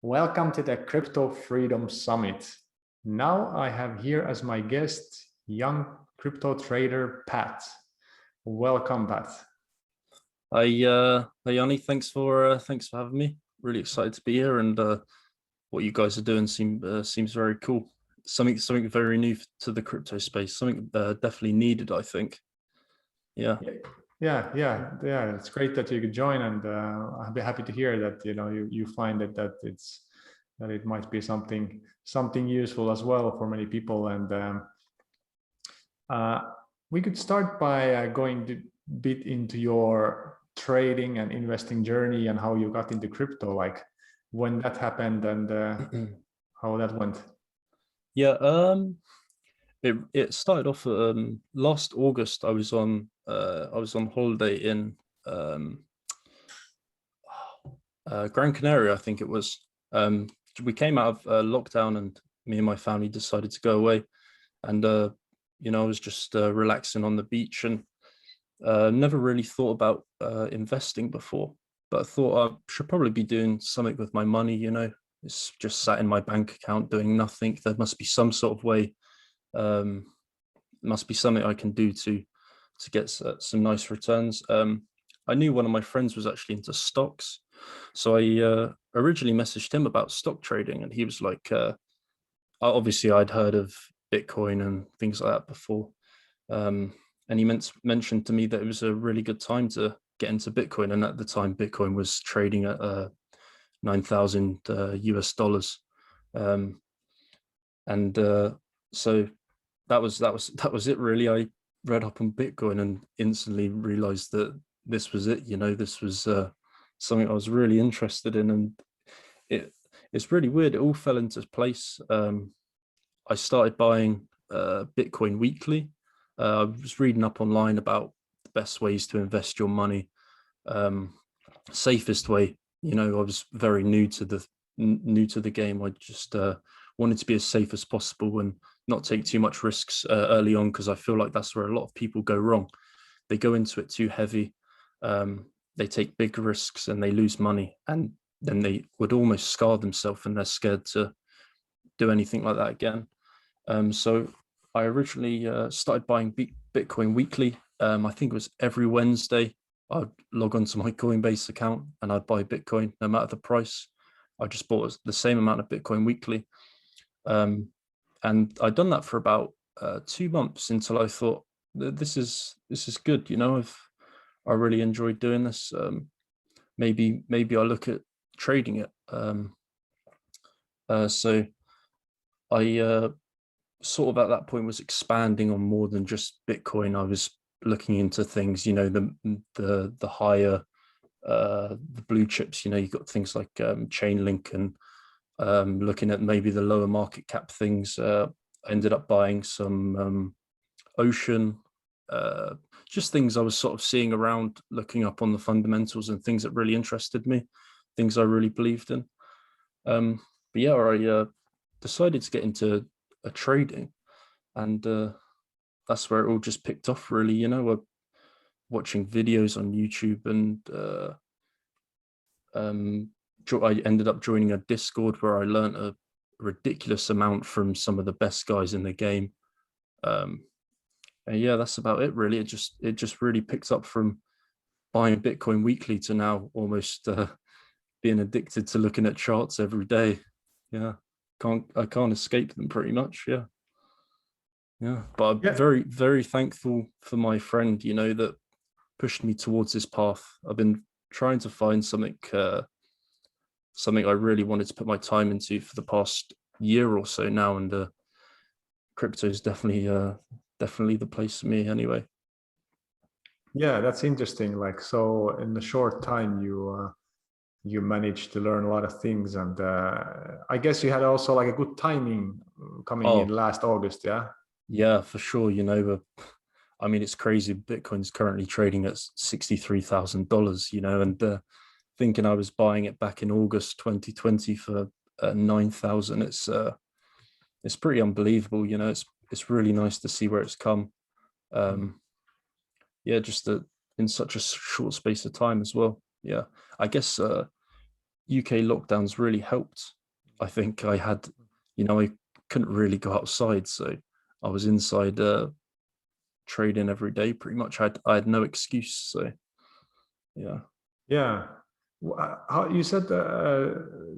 Welcome to the Crypto Freedom Summit. Now I have here as my guest young crypto trader Pat. Welcome, Pat. Hey Yanni, thanks for having me. Really excited to be here, and what you guys are doing seems very cool. Something very new to the crypto space. Something definitely needed, I think. Yeah. Yeah. It's great that you could join, and I'll be happy to hear that you find that it might be something useful as well for many people. And uh, we could start by going a bit into your trading and investing journey and how you got into crypto, like when that happened and how that went. Yeah. It started off last August. I was on holiday in Gran Canaria, I think it was. We came out of lockdown, and me and my family decided to go away. And I was just relaxing on the beach, and never really thought about investing before. But I thought I should probably be doing something with my money. It's just sat in my bank account doing nothing. There must be some sort of way. Must be something I can do to get some nice returns. I knew one of my friends was actually into stocks, so I originally messaged him about stock trading, and he was like, obviously I'd heard of Bitcoin and things like that before, and he mentioned to me that it was a really good time to get into Bitcoin, and at the time Bitcoin was trading at 9,000 US dollars, and so that was it really. I read up on Bitcoin and instantly realized that this was it. This was something I was really interested in, and it's really weird. It all fell into place. I started buying Bitcoin weekly. I was reading up online about the best ways to invest your money, safest way. I was very new to the game. I just wanted to be as safe as possible and not take too much risks early on, because I feel like that's where a lot of people go wrong. They go into it too heavy. They take big risks and they lose money, and then they would almost scar themselves, and they're scared to do anything like that again. So I originally started buying Bitcoin weekly. I think it was every Wednesday. I'd log onto my Coinbase account and I'd buy Bitcoin no matter the price. I just bought the same amount of Bitcoin weekly. And I'd done that for about 2 months until I thought this is good. I really enjoyed doing this. Maybe I'll look at trading it. So I sort of at that point was expanding on more than just Bitcoin. I was looking into things, the higher the blue chips. You got things like Chainlink, and looking at maybe the lower market cap things. I ended up buying some Ocean, just things I was sort of seeing around, looking up on the fundamentals and things that really interested me, things I really believed in. But yeah, I decided to get into a trading, and that's where it all just picked off, really. Watching videos on YouTube, and I ended up joining a Discord where I learned a ridiculous amount from some of the best guys in the game. And yeah, that's about it, really. It just really picked up from buying Bitcoin weekly to now almost being addicted to looking at charts every day. Yeah, I can't escape them, pretty much. Yeah, but I'm Yeah. very, very thankful for my friend, that pushed me towards this path. I've been trying to find something I really wanted to put my time into for the past year or so now, and crypto is definitely the place for me anyway. Yeah, that's interesting. Like, so in a short time, you managed to learn a lot of things, and I guess you had also like a good timing coming in Oh, last August. Yeah. yeah, for sure. I mean, it's crazy. Bitcoin's currently trading at $63,000, and thinking I was buying it back in August 2020 for 9,000. It's pretty unbelievable. It's really nice to see where it's come. Yeah, just in such a short space of time as well. Yeah, I guess UK lockdowns really helped. I think I had, I couldn't really go outside, so I was inside trading every day pretty much. I had no excuse, so yeah. Yeah. How you said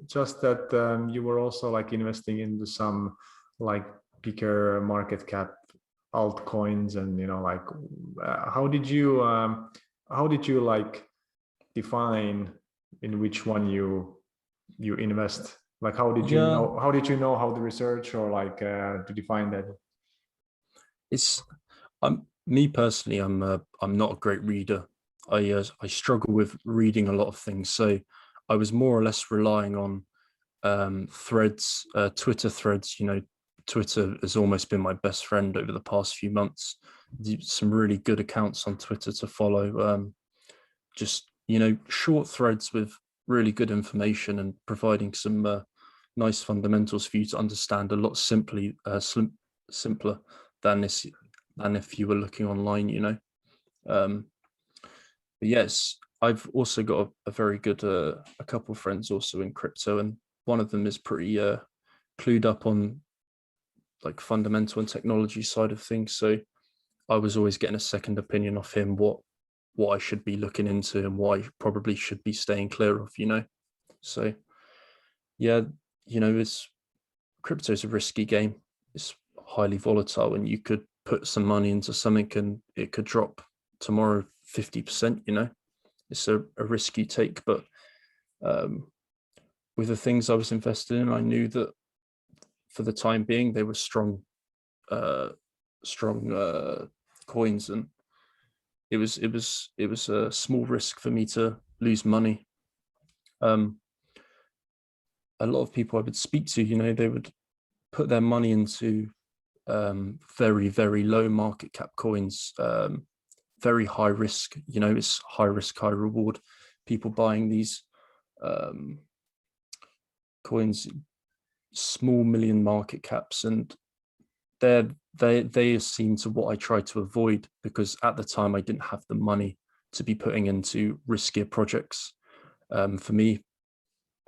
just that you were also like investing into some like bigger market cap altcoins, and like how did you like define in which one you invest? Like Yeah, how did you know how to research or like to define that? it's I'm me personally, I'm not a great reader. I struggle with reading a lot of things, so I was more or less relying on threads, Twitter threads. Twitter has almost been my best friend over the past few months. Some really good accounts on Twitter to follow. Just short threads with really good information and providing some nice fundamentals for you to understand a lot simpler than this than if you were looking online. But yes, I've also got a very good a couple of friends also in crypto, and one of them is pretty clued up on like fundamental and technology side of things. So I was always getting a second opinion off him, what I should be looking into and what I probably should be staying clear of. So yeah, it's crypto is a risky game. It's highly volatile, and you could put some money into something and it could drop tomorrow 50%. It's a risky take, but with the things I was invested in, I knew that for the time being they were strong coins, and it was a small risk for me to lose money. A lot of people I would speak to, they would put their money into very, very low market cap coins, very high risk. It's high risk, high reward. People buying these coins, small million market caps, and they seem to what I try to avoid, because at the time I didn't have the money to be putting into riskier projects. For me,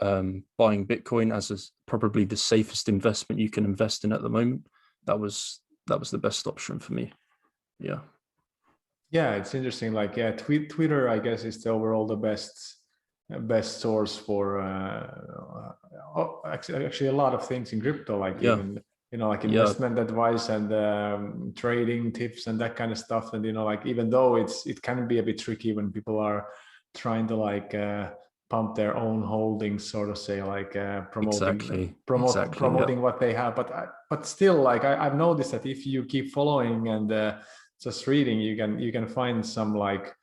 buying Bitcoin as probably the safest investment you can invest in at the moment, that was the best option for me. Yeah. Yeah, it's interesting. Like, yeah, Twitter, I guess, is the overall the best source for actually a lot of things in crypto, like Yeah. even like Yeah. investment advice and trading tips and that kind of stuff. And like even though it can be a bit tricky when people are trying to like pump their own holdings, sort of say, like Exactly. Yeah. promoting what they have, but still, like I've noticed that if you keep following and just reading, you can find some like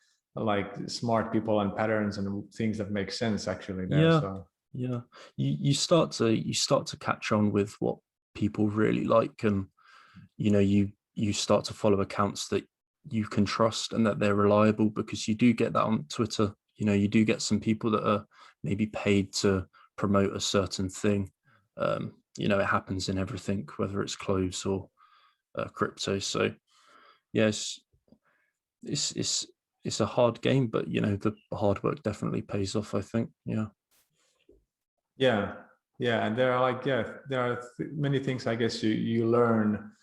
smart people and patterns and things that make sense actually there. Yeah. So Yeah. You start to catch on with what people really like, and you start to follow accounts that you can trust and that they're reliable, because you do get that on Twitter. You do get some people that are maybe paid to promote a certain thing. It happens in everything, whether it's clothes or crypto. So yes, it's a hard game, but the hard work definitely pays off, I think. Yeah. yeah, yeah, and there are like, yeah, there are many things I guess you learn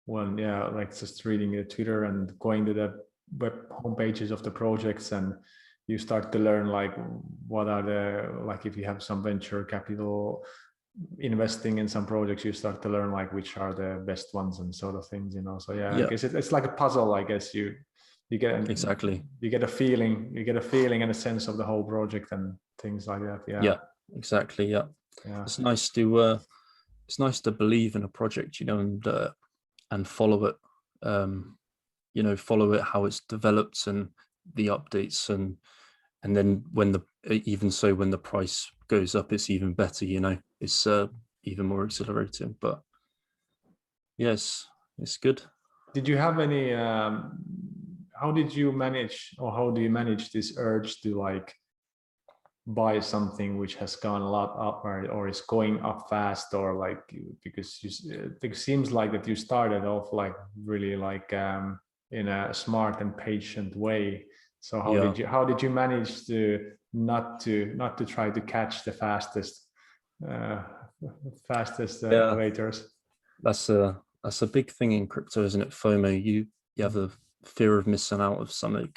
when, yeah, like just reading the Twitter and going to the web homepages of the projects, and you start to learn like what are the, like if you have some venture capital investing in some projects, you start to learn like which are the best ones and sort of things. So yeah, I Yeah. guess it's like a puzzle. I guess you get Exactly. you get a feeling and a sense of the whole project and things like that. Yeah, Yeah. Exactly. Yeah. yeah, It's nice to believe in a project, and follow it. Follow it, how it's developed and the updates, and then when the price goes up, it's even better. It's even more exhilarating. But yes, it's good. did you have any how did you manage, or how do you manage this urge to like buy something which has gone a lot up, or is going up fast, or like, because it seems like that you started off like really like in a smart and patient way. So Yeah. how did you manage not to try to catch the fastest Yeah, elevators. that's a big thing in crypto, isn't it? FOMO. You have the fear of missing out of something.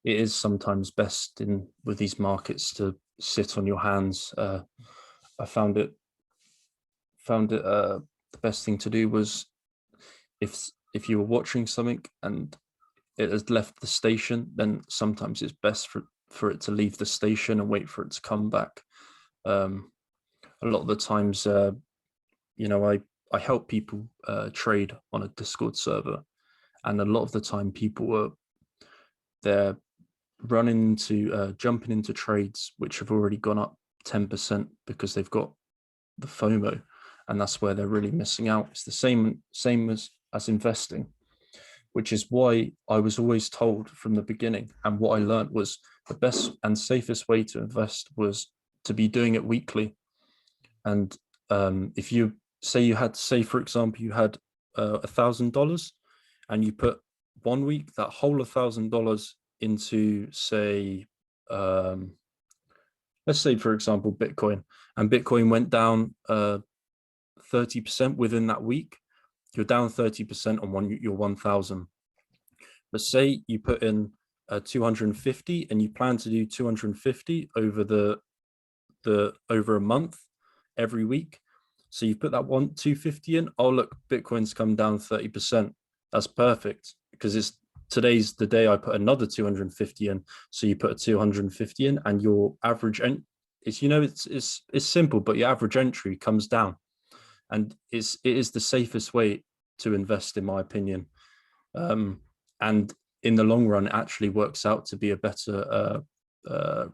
It is sometimes best in with these markets to sit on your hands. I found it the best thing to do was if you were watching something and it has left the station, then sometimes it's best for it to leave the station and wait for it to come back. A lot of the times, I help people trade on a Discord server, and a lot of the time they're jumping into trades which have already gone up 10% because they've got the FOMO, and that's where they're really missing out. It's the same as investing, which is why I was always told from the beginning, and what I learned was the best and safest way to invest was to be doing it weekly. And if you say, for example, you had $1,000 and you put 1 week that whole $1,000 into, say, let's say, for example, Bitcoin, and Bitcoin went down 30% within that week, you're down 30% on your 1,000. But say you put in 250 and you plan to do 250 over over a month every week. So you put that 250 in. Oh, look, Bitcoin's come down 30%. That's perfect, because today's the day I put another 250 in. So you put a 250 in, and your average it's simple, but your average entry comes down, and it is the safest way to invest, in my opinion. And in the long run, it actually works out to be a better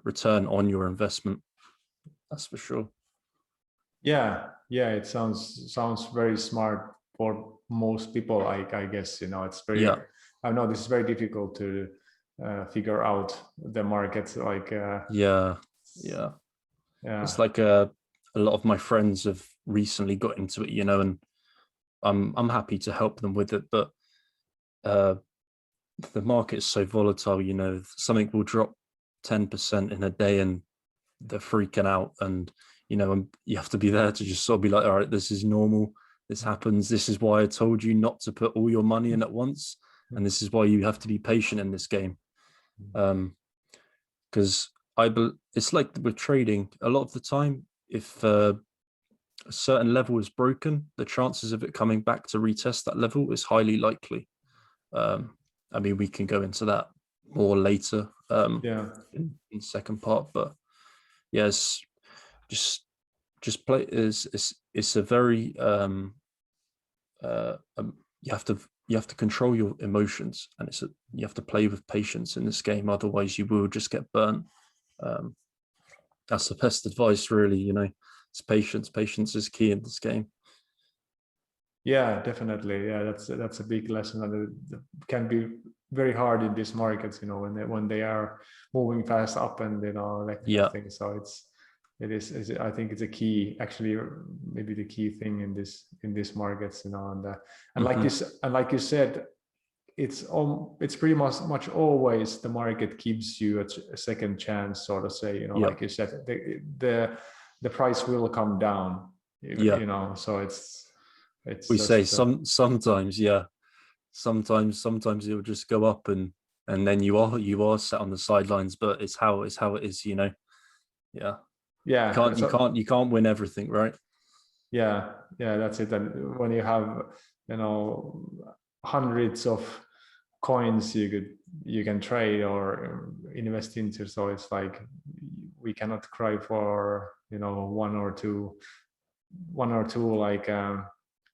return on your investment. That's for sure. Yeah, it sounds very smart for most people. I guess, it's very. Yeah. I know this is very difficult to figure out the market. Yeah. It's like a lot of my friends have recently got into it, and I'm happy to help them with it. But the market is so volatile. Something will drop 10% in a day, and they're freaking out, and you have to be there to just sort of be like, all right, this is normal, this happens, this is why I told you not to put all your money in at once, and this is why you have to be patient in this game. Because it's like with trading, a lot of the time, if a certain level is broken, the chances of it coming back to retest that level is highly likely. I mean, we can go into that more later in the second part, but yes, just play it's a very you have to control your emotions, and you have to play with patience in this game, otherwise you will just get burnt. That's the best advice, really. It's patience is key in this game. Yeah, definitely. Yeah, that's a big lesson, and it can be very hard in these markets, when they are moving fast up, and that kind of thing. So I think it's a key, actually, maybe the key thing in these markets, and like you said, it's pretty much always the market gives you a second chance, sort of say, like you said, the price will come down, so it's we just, say sometimes it'll just go up, and then you are sat on the sidelines, but it's how it is. You can't win everything, right? Yeah, that's it. And when you have hundreds of coins you can trade or invest into, so it's like we cannot cry for one or two like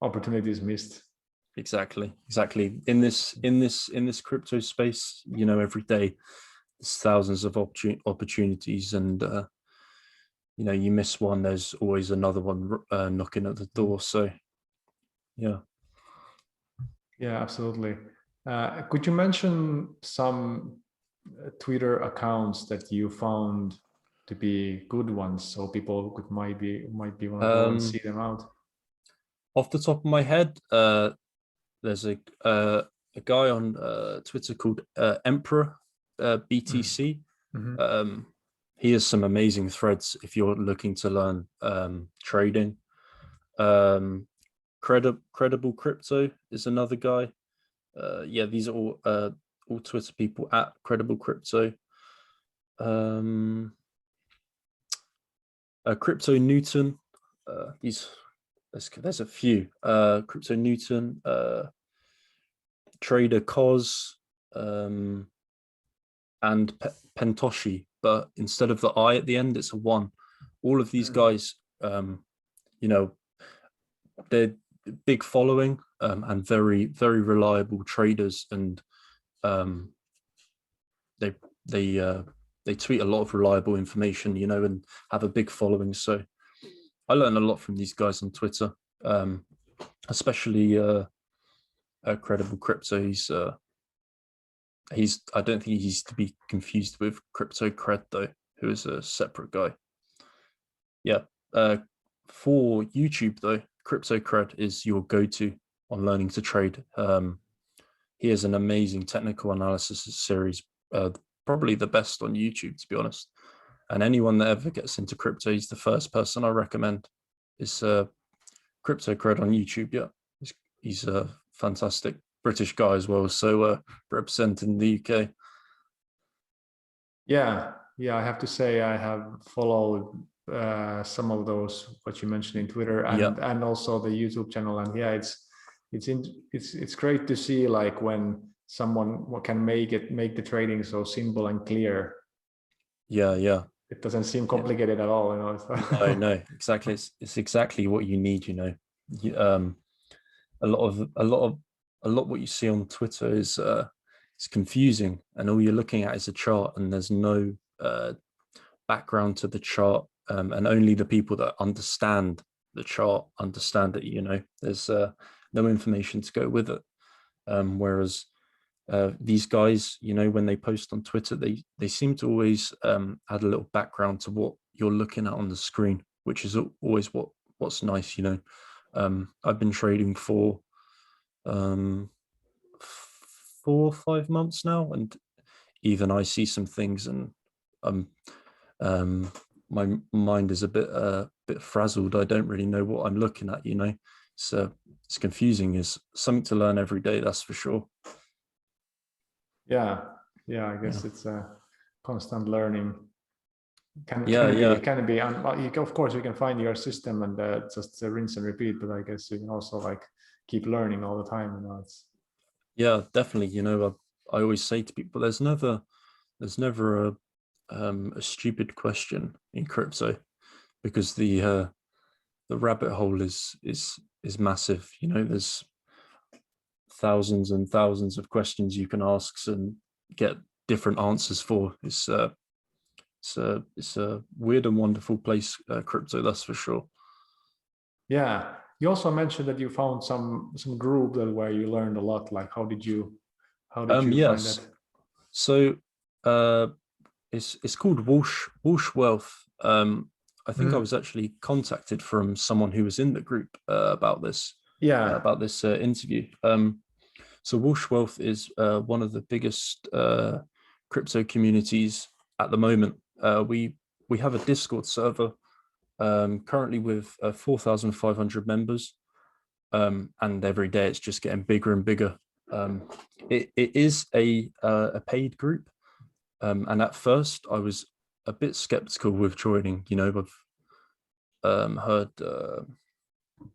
opportunities missed. Exactly. In this crypto space, every day there's thousands of opportunities, and you miss one, there's always another one knocking at the door. So yeah, absolutely. Could you mention some Twitter accounts that you found to be good ones, so people might be want to go and see them out? Off the top of my head, there's a guy on Twitter called Emperor BTC. Mhm. He has some amazing threads if you're looking to learn trading. Credible Crypto is another guy. Yeah, these are all Twitter people at Credible Crypto. Crypto Newton. There's a few. Crypto Newton, Trader Cos, and Pentoshi, but instead of the I at the end, it's a one. All of these guys, you know, they're big following and very, very reliable traders, and they they tweet a lot of reliable information, you know, and have a big following. So I learned a lot from these guys on Twitter, especially Credible Crypto. He's I don't think he's to be confused with Crypto Cred though, who is a separate guy. Yeah. For YouTube though, Crypto Cred is your go-to on learning to trade. He has an amazing technical analysis series, probably the best on YouTube, to be honest. And anyone that ever gets into crypto, he's the first person I recommend. Is Crypto Cred on YouTube. Yeah, he's a fantastic British guy as well, so representing the UK. Yeah, yeah, I have to say I have followed some of those what you mentioned in Twitter and Yeah, and also the YouTube channel, and yeah, it's great to see like when someone can make the trading so simple and clear. yeah. It doesn't seem Yeah. complicated at all, you know. No, exactly. It's exactly what you need. You know, a lot what you see on Twitter is it's confusing, and all you're looking at is a chart, and there's no background to the chart, and only the people that understand the chart understand it. You know, there's no information to go with it. Whereas these guys, you know, when they post on Twitter, they seem to always add a little background to what you're looking at on the screen, which is always what's nice. You know, I've been trading for 4 or 5 months now, and even I see some things, and my mind is a bit frazzled. I don't really know what I'm looking at. You know, so it's confusing. It's something to learn every day, that's for sure. Yeah, yeah, I guess Yeah. it's a constant learning. Can Yeah. can be of course you can find your system and just rinse and repeat, but I guess you can also like keep learning all the time, you know. It's Yeah, definitely. You know, I always say to people, there's never a stupid question in crypto, because the rabbit hole is massive. You know, there's thousands and thousands of questions you can ask and get different answers for. It's a weird and wonderful place, crypto, that's for sure. yeah. You also mentioned that you found some group that where you learned a lot. Like how did you find that? Yes. So it's called Walsh Wealth. I think I was actually contacted from someone who was in the group about this Yeah. interview. So Walsh Wealth is one of the biggest crypto communities at the moment. We have a Discord server currently with 4,500 members, and every day it's just getting bigger and bigger. It is a paid group, and at first I was a bit skeptical with joining. You know, I've heard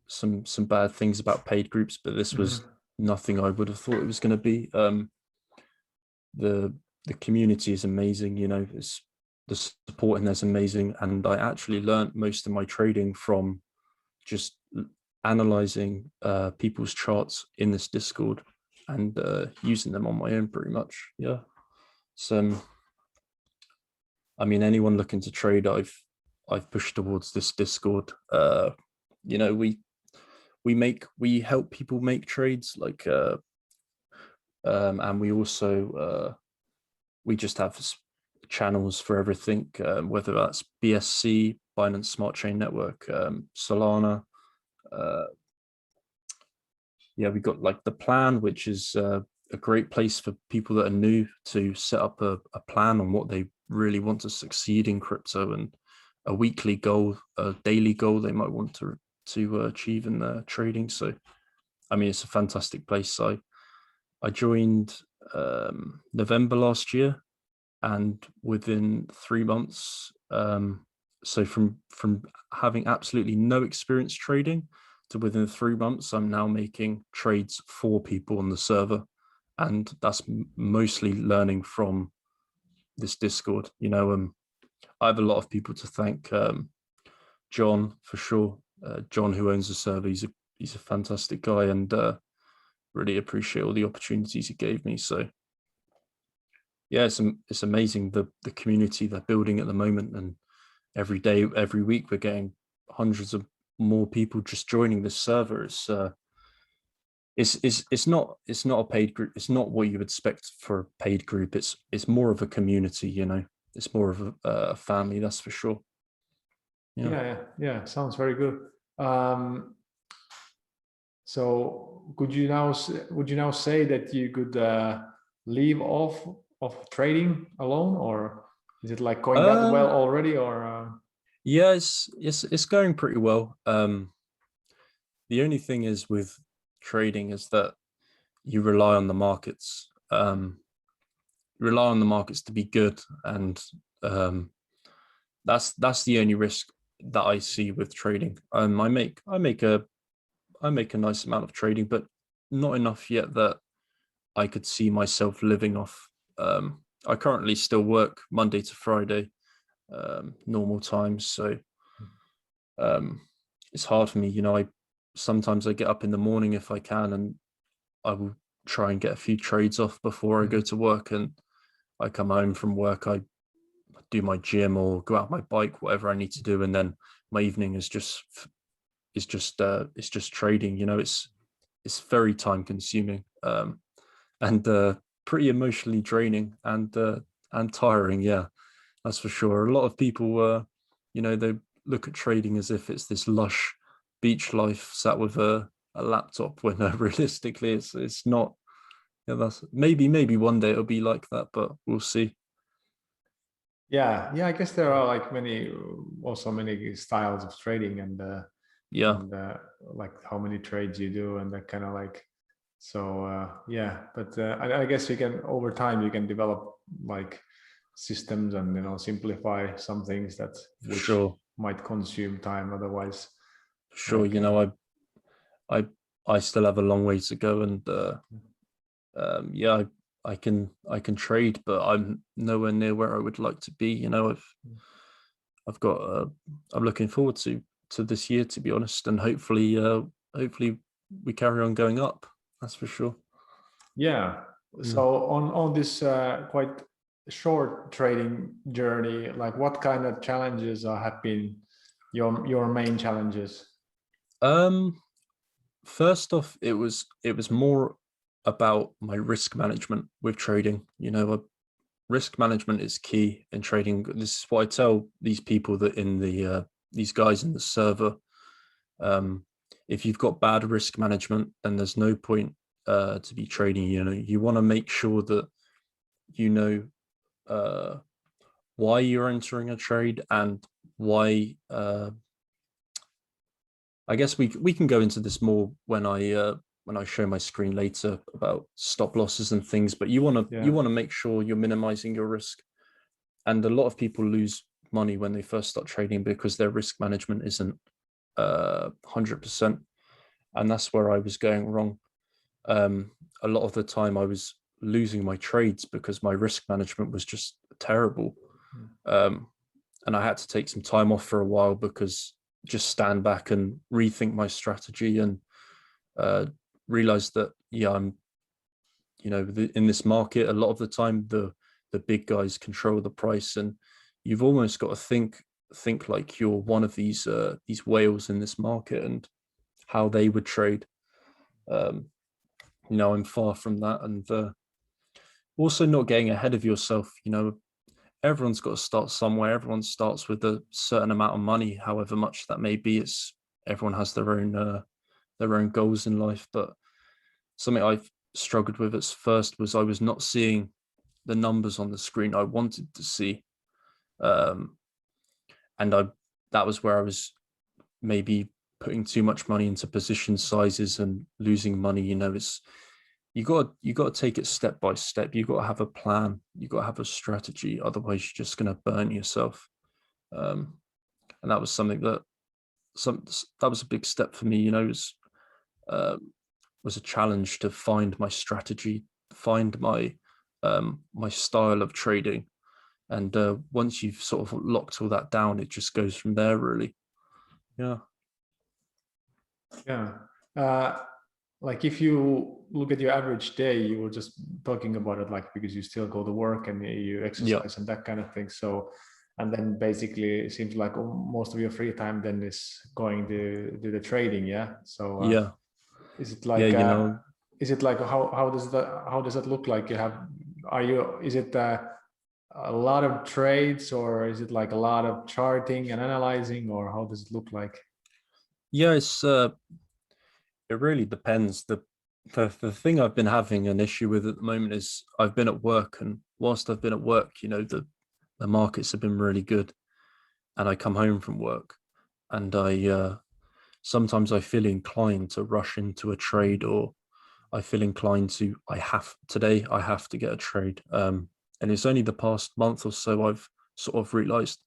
some bad things about paid groups, but this was nothing I would have thought it was going to be. The community is amazing. You know, the support in there's amazing, and I actually learned most of my trading from just analyzing people's charts in this Discord and using them on my own, pretty much. Yeah. So I mean, anyone looking to trade, I've pushed towards this Discord. You know, we help people make trades, like and we also we just have channels for everything, whether that's BSC, Binance Smart Chain Network, Solana. Yeah, we got like the plan, which is a great place for people that are new to set up a plan on what they really want to succeed in crypto, and a weekly goal, a daily goal they might want to achieve in their trading. So, I mean, it's a fantastic place. I joined November last year, and within 3 months, so from having absolutely no experience trading to within 3 months, I'm now making trades for people on the server, and that's mostly learning from this Discord. I have a lot of people to thank. John, for sure. John, who owns the server, he's a fantastic guy, and really appreciate all the opportunities he gave me. So yeah, it's amazing the community they're building at the moment, and every day, every week, we're getting hundreds of more people just joining this server. It's not a paid group. It's not what you would expect for a paid group. It's more of a community. It's more of a family. That's for sure. Yeah. Sounds very good. So would you now say that you could leave off of trading alone, or is it like going that well already, or? Yeah, it's going pretty well. The only thing is with trading is that you rely on the markets. Rely on the markets to be good, and that's the only risk that I see with trading. I make a nice amount of trading, but not enough yet that I could see myself living off. I currently still work Monday to Friday, normal times, so it's hard for me. Sometimes I get up in the morning if I can, and I will try and get a few trades off before I go to work, and I come home from work, I do my gym or go out my bike, whatever I need to do, and then my evening is just trading. It's very time consuming, and pretty emotionally draining, and tiring. Yeah, that's for sure. A lot of people, they look at trading as if it's this lush beach life sat with a laptop, when realistically it's not. Yeah, that's maybe one day it'll be like that, but we'll see. Yeah, I guess there are like many styles of trading, and like how many trades you do, and that kind of like. So yeah, but I guess over time you can develop like systems, and simplify some things which Sure. might consume time otherwise. Sure, I still have a long way to go, and yeah, I can trade, but I'm nowhere near where I would like to be. I've got I'm looking forward to this year, to be honest, and hopefully we carry on going up. That's for sure. Yeah. So on this quite short trading journey, like what kind of challenges have been your main challenges? First off, it was more about my risk management with trading. Risk management is key in trading. This is what I tell these people that in the these guys in the server. If you've got bad risk management, then there's no point to be trading. You want to make sure that you know why you're entering a trade, and why. I guess we can go into this more when I show my screen later about stop losses and things. But you want to make sure you're minimizing your risk. And a lot of people lose money when they first start trading because their risk management isn't 100%, and that's where I was going wrong. A lot of the time I was losing my trades because my risk management was just terrible, and I had to take some time off for a while, because just stand back and rethink my strategy, and realize that I'm in this market, a lot of the time the big guys control the price, and you've almost got to think like you're one of these whales in this market, and how they would trade. I'm far from that, and also not getting ahead of yourself. Everyone's got to start somewhere. Everyone starts with a certain amount of money, however much that may be. Everyone has their own goals in life, but something struggled with at first was I was not seeing the numbers on the screen I wanted to see. And that was where I was maybe putting too much money into position sizes and losing money. It's you got to take it step by step. You got to have a plan. You got to have a strategy. Otherwise, you're just going to burn yourself. And that was something that was a big step for me. Was a challenge to find my strategy, find my my style of trading, and once you've sort of locked all that down, it just goes from there, really. Yeah. Like if you look at your average day, you were just talking about it, like because you still go to work and you exercise and that kind of thing. So, and then basically it seems like most of your free time then is going to do the trading. Yeah. So yeah. Is it like is it like how does that look like? Is it a lot of trades, or is it like a lot of charting and analyzing, or how does it look like? Yeah, it really depends. The thing I've been having an issue with at the moment is I've been at work, and whilst I've been at work, the markets have been really good, and I come home from work, and I sometimes I feel inclined to rush into a trade, or I feel inclined to I have to get a trade. And it's only the past month or so I've sort of realized,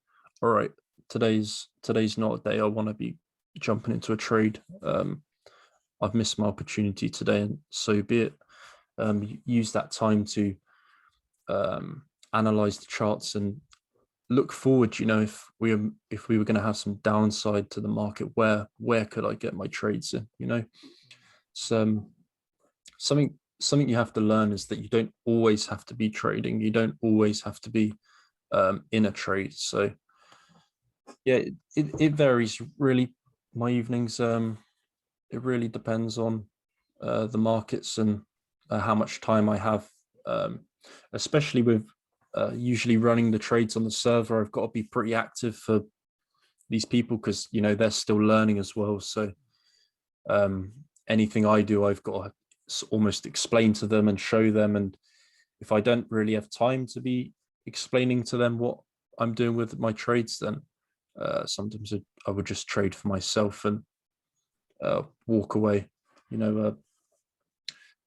all right, today's not a day I want to be jumping into a trade. I've missed my opportunity today, and so be it. Use that time to analyze the charts and look forward. If we were going to have some downside to the market, where could I get my trades in? It's something you have to learn is that you don't always have to be trading. You don't always have to be in a trade. So yeah, it varies really. My evenings, it really depends on the markets and how much time I have, especially with usually running the trades on the server. I've got to be pretty active for these people because they're still learning as well. So anything I do, I've got to almost explain to them and show them. And if I don't really have time to be explaining to them what I'm doing with my trades, then sometimes I would just trade for myself and walk away.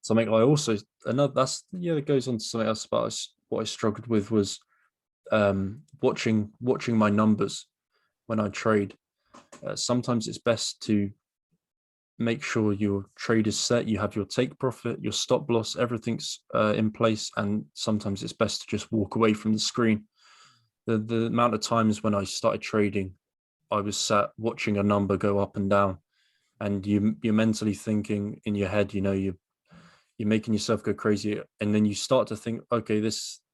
Something I also it goes on to something else about what I struggled with was watching my numbers when I trade. Sometimes it's best to make sure your trade is set, you have your take profit, your stop loss, everything's in place, and sometimes it's best to just walk away from the screen. The amount of times when I started trading, I was sat watching a number go up and down, and you're mentally thinking in your head, you're making yourself go crazy, and then you start to think, okay,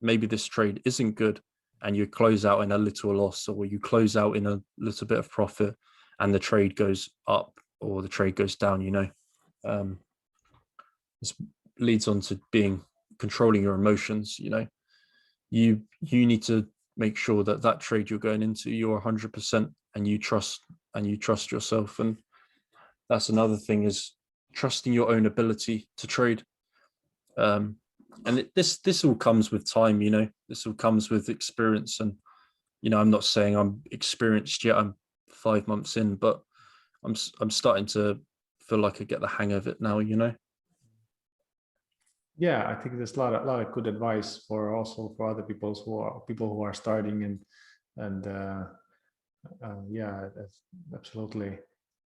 maybe this trade isn't good, and you close out in a little loss, or you close out in a little bit of profit, and the trade goes up or the trade goes down. This leads on to controlling your emotions. You need to make sure that trade you're going into, you're 100%, and you trust yourself. And that's another thing, is trusting your own ability to trade. And this all comes with time. This all comes with experience. And I'm not saying I'm experienced yet. I'm 5 months in, but I'm starting to feel like I get the hang of it now. Yeah, I think there's a lot of good advice for other people who are starting, and yeah, that's absolutely.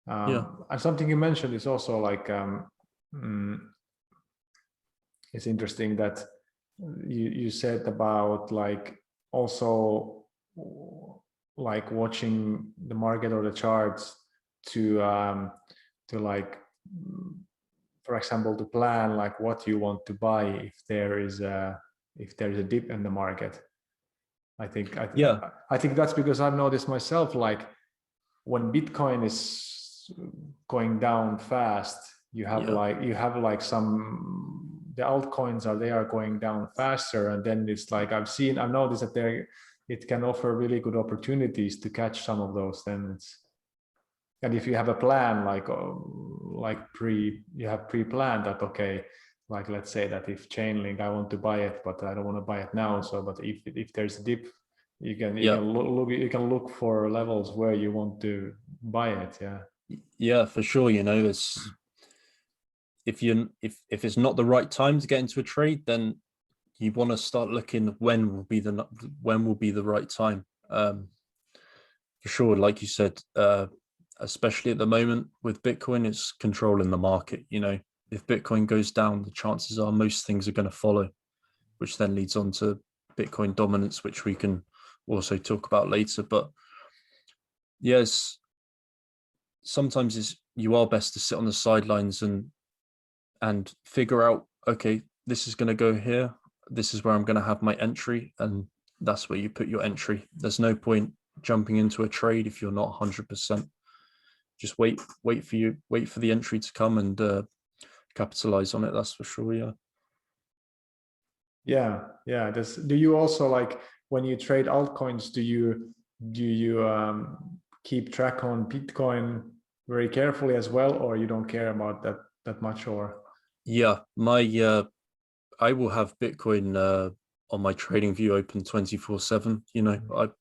And something you mentioned is also like it's interesting that you said about like also like watching the market or the charts to like, for example, to plan like what you want to buy if there is a dip in the market. I think that's because I've noticed myself, like when Bitcoin is going down fast, you have like some, the altcoins are going down faster, and then it's like I've noticed that it can offer really good opportunities to catch some of those. And if you have a plan, like you have pre-planned that, okay, Like, let's say that if Chainlink, I want to buy it, but I don't want to buy it now. So, but if there's a dip, you can look for levels where you want to buy it. Yeah. Yeah, for sure. You know, it's if it's not the right time to get into a trade, then you want to start looking when will be the right time. For sure, like you said, especially at the moment with Bitcoin, it's controlling the market. You know, if Bitcoin goes down, the chances are most things are going to follow, which then leads on to Bitcoin dominance, which we can also talk about later. But yes, sometimes you are best to sit on the sidelines and figure out, okay, this is going to go here. This is where I'm going to have my entry, and that's where you put your entry. There's no point jumping into a trade if you're not 100%. Just wait for the entry to come and capitalize on it. That's for sure. Yeah. Do you also, like, when you trade altcoins, do you keep track on Bitcoin very carefully as well, or you don't care about that much? Or Yeah, I will have Bitcoin on my trading view open 24/7. You know, I'm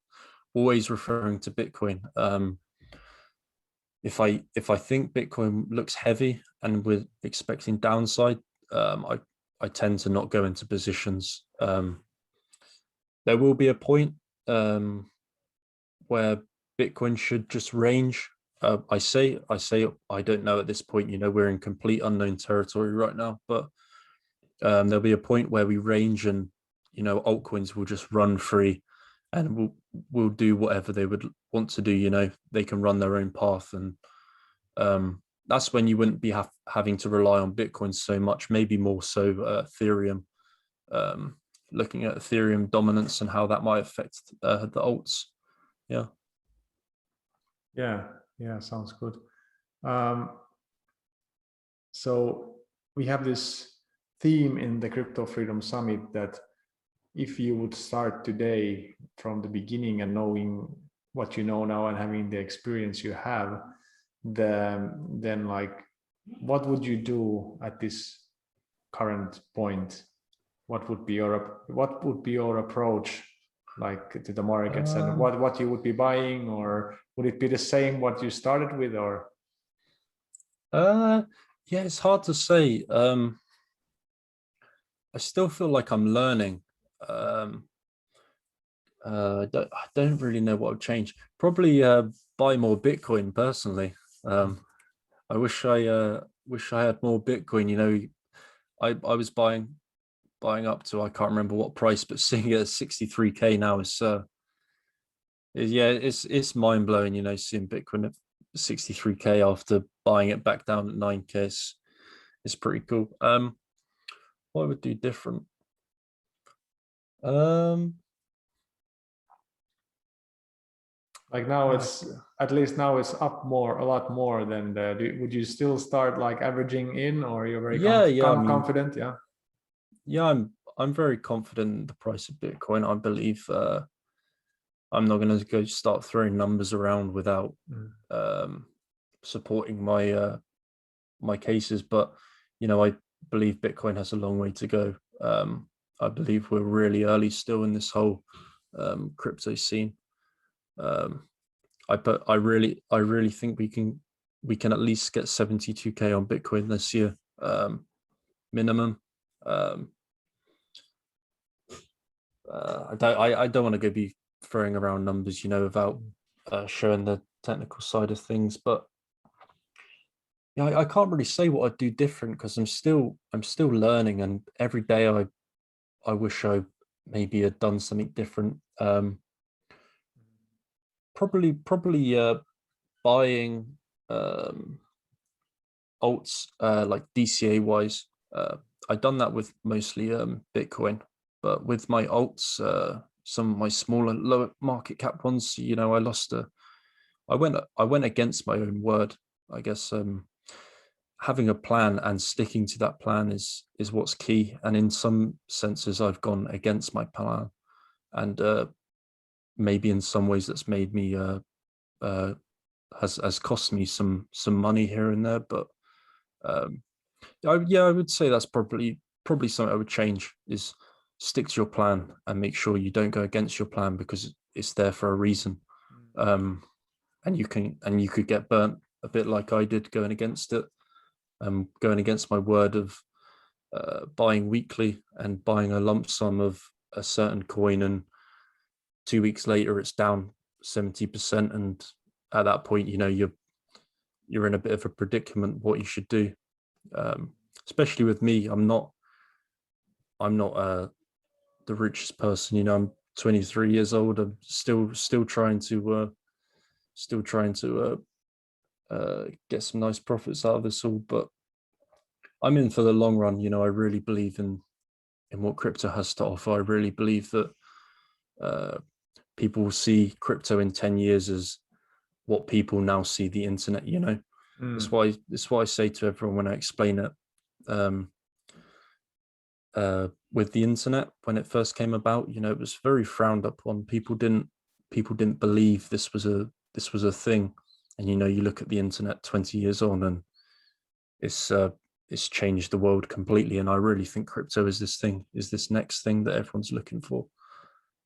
always referring to Bitcoin. If I think Bitcoin looks heavy and we're expecting downside, I tend to not go into positions. There will be a point where Bitcoin should just range. I say I don't know at this point. You know, we're in complete unknown territory right now, but there'll be a point where we range, and you know, altcoins will just run free, and we'll do whatever they would want to do. You know, they can run their own path, and that's when you wouldn't be having to rely on Bitcoin so much. Maybe more so Ethereum. Looking at Ethereum dominance and how that might affect the alts. yeah, sounds good. So we have this theme in the Crypto Freedom Summit that if you would start today from the beginning and knowing what you know now and having the experience you have, then like, what would you do at this current point? What would be your approach, like, to the markets, and what you would be buying? Or would it be the same what you started with? Or yeah, it's hard to say. I still feel like I'm learning. I don't really know what would change. Probably buy more Bitcoin personally. I wish I had more Bitcoin. You know, I was buying up to, I can't remember what price, but seeing it at 63K now is yeah, it's mind blowing. You know, seeing Bitcoin at 63K after buying it back down at 9K is pretty cool. What I would do different? like now it's at least now it's up a lot more than would you still start like averaging in, or you're very confident? I'm very confident in the price of Bitcoin. I believe I'm not going to go start throwing numbers around without supporting my my cases, but you know, I believe Bitcoin has a long way to go. I believe we're really early still in this whole crypto scene. I really think we can at least get 72K on Bitcoin this year, minimum. I don't want to go be throwing around numbers, you know, without showing the technical side of things. But yeah, I can't really say what I'd do different because I'm still learning, and every day I wish I maybe had done something different. Probably buying alts like DCA wise. I've done that with mostly Bitcoin, but with my alts, some of my smaller, lower market cap ones, you know, I went against my own word. I guess having a plan and sticking to that plan is what's key. And in some senses, I've gone against my plan, and maybe in some ways that's made me has cost me some money here and there. But Yeah, I would say that's probably something I would change, is stick to your plan and make sure you don't go against your plan, because it's there for a reason. Um, and you could get burnt a bit like I did going against it, going against my word of buying weekly and buying a lump sum of a certain coin, and 2 weeks later it's down 70%, and at that point, you're in a bit of a predicament what you should do. Especially with me, I'm not the richest person. I'm 23 years old. I'm still trying to get some nice profits out of this all, but I'm in for the long run. I really believe in what crypto has to offer. I really believe that people will see crypto in 10 years as what people now see the internet. That's why I say to everyone when I explain it, with the internet, when it first came about, it was very frowned upon. People didn't believe this was a thing. And you look at the internet 20 years on, and it's changed the world completely. And I really think crypto is this next thing that everyone's looking for.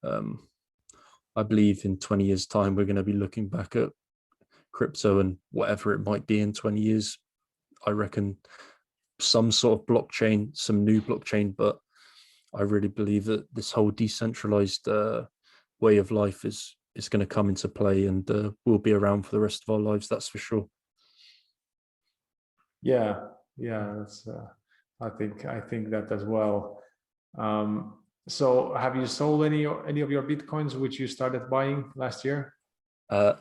I believe in 20 years time, we're going to be looking back at crypto, and whatever it might be in 20 years, I reckon some sort of blockchain, some new blockchain. But I really believe that this whole decentralized way of life is going to come into play, and will be around for the rest of our lives. That's for sure. Yeah, that's I think that as well. So have you sold any of your bitcoins which you started buying last year?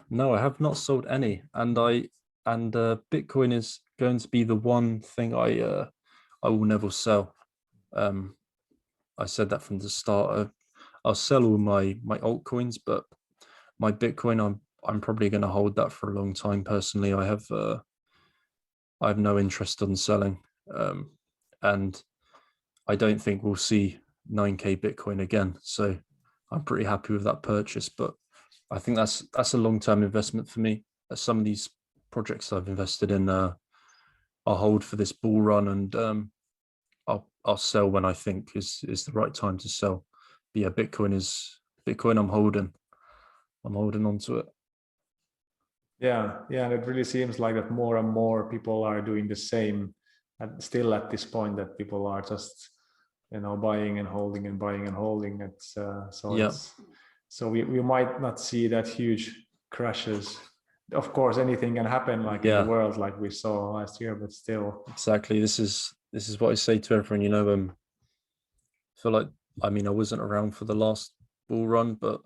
No, I have not sold any, and Bitcoin is going to be the one thing I will never sell. I said that from the start. I'll sell all my altcoins, but my Bitcoin, I'm probably going to hold that for a long time. Personally, I have no interest in selling, and I don't think we'll see 9K Bitcoin again. So I'm pretty happy with that purchase. But I think that's a long-term investment for me. Some of these projects I've invested in, I'll hold for this bull run, and I'll sell when I think is the right time to sell. But yeah, Bitcoin. I'm holding on to it. Yeah, and it really seems like that more and more people are doing the same, and still at this point that people are just buying and holding and buying and holding. It's so we might not see that huge crashes. Of course, anything can happen, like in the world, like we saw last year, but still. Exactly. This is what I say to everyone. I feel like, I wasn't around for the last bull run, but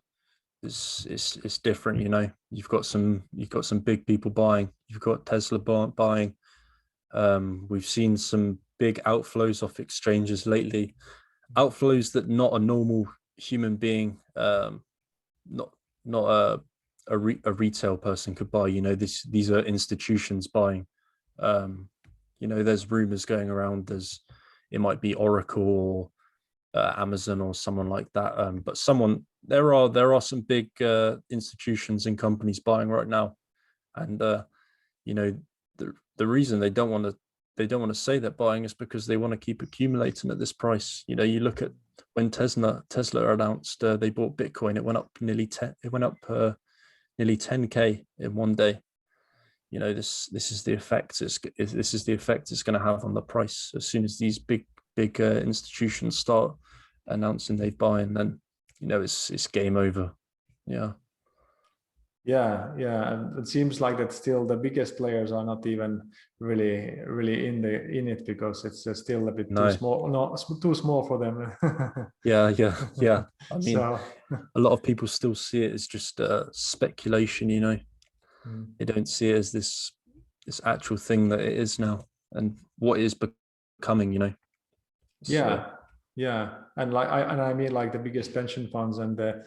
it's different. You've got some big people buying. You've got Tesla buying. We've seen some big outflows off exchanges lately, outflows that not a normal human being, not a retail person could buy. These are institutions buying. There's rumors going around. It might be Oracle or Amazon or someone like that. But there are some big institutions and companies buying right now, and the reason they don't want to say they're buying is because they want to keep accumulating at this price. You look at when Tesla announced they bought Bitcoin, it went up nearly 10K in one day. This is the effect. This is the effect it's going to have on the price as soon as these big institutions start announcing they buy, and then it's game over. Yeah, and it seems like that still the biggest players are not even really in it, because it's still a bit too small. No, too small for them. yeah. So a lot of people still see it as just speculation. They don't see it as this actual thing that it is now, and what is becoming. And I mean, like the biggest pension funds and the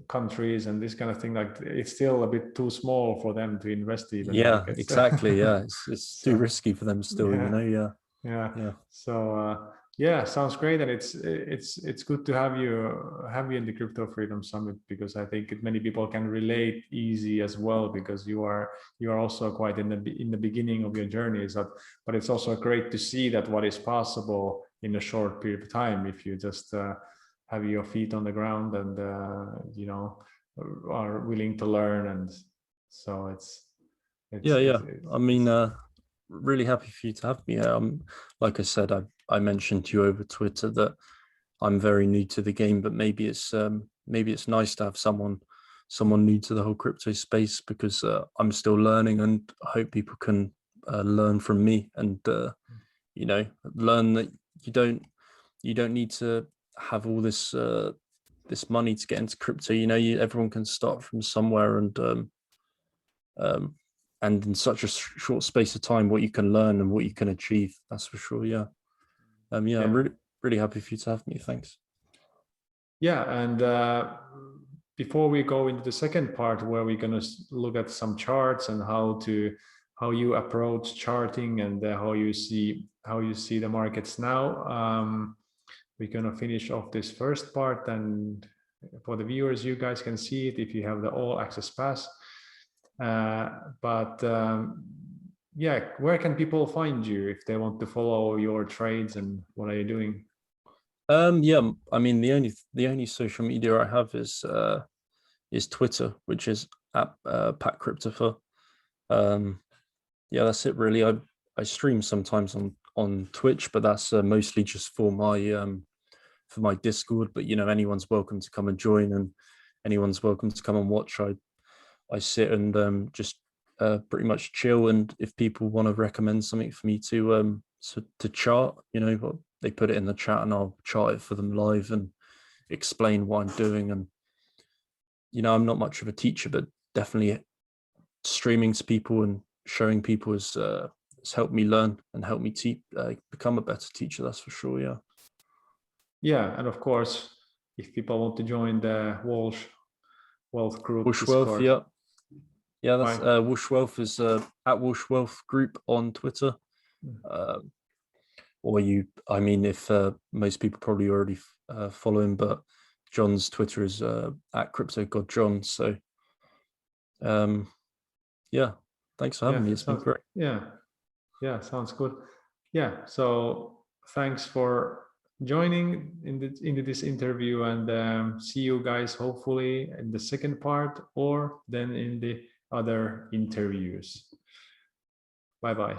countries and this kind of thing, like it's still a bit too small for them to invest even. Exactly. It's too risky for them still. Yeah. So Yeah, sounds great, and it's good to have you in the Crypto Freedom Summit, because I think many people can relate easy as well, because you are also quite in the beginning of your journey. But it's also great to see that what is possible in a short period of time if you just have your feet on the ground and you know, are willing to learn. And so it's Yeah. I mean, really happy for you to have me here. Like I said, I mentioned to you over Twitter that I'm very new to the game, but maybe it's nice to have someone new to the whole crypto space, because I'm still learning, and I hope people can learn from me, and you know, learn that you don't need to have all this this money to get into crypto. You know, everyone can start from somewhere, and in such a short space of time, what you can learn and what you can achieve, that's for sure. Yeah. Yeah. I'm really happy for you to have me. Thanks. Yeah, and before we go into the second part, where we're going to look at some charts and how you approach charting, and how you see the markets now, we're going to finish off this first part. And for the viewers, you guys can see it if you have the all access pass. But yeah, where can people find you if they want to follow your trades, and what are you doing? Yeah, I mean, the only social media I have is Twitter, which is at Pat Cryptopher. Yeah, that's it really. I stream sometimes on Twitch, but that's mostly just for my Discord. But you know, anyone's welcome to come and join, and anyone's welcome to come and watch. I sit and just pretty much chill, and if people want to recommend something for me to chart, you know, they put it in the chat and I'll chart it for them live and explain what I'm doing. And you know, I'm not much of a teacher, but definitely streaming to people and showing people has helped me learn and helped me become a better teacher, that's for sure. Yeah. Yeah, and of course, if people want to join the Walsh Wealth Group Walsh Wealth, Discord, yeah, that's Walsh Wealth is at Walsh Wealth Group on Twitter. Or I mean, if most people probably already follow him, but John's Twitter is at Crypto God John. So yeah, thanks for having me. It's been great. Yeah, sounds good. Yeah, so thanks for joining into this interview, and see you guys hopefully in the second part, or then in the other interviews. Bye bye.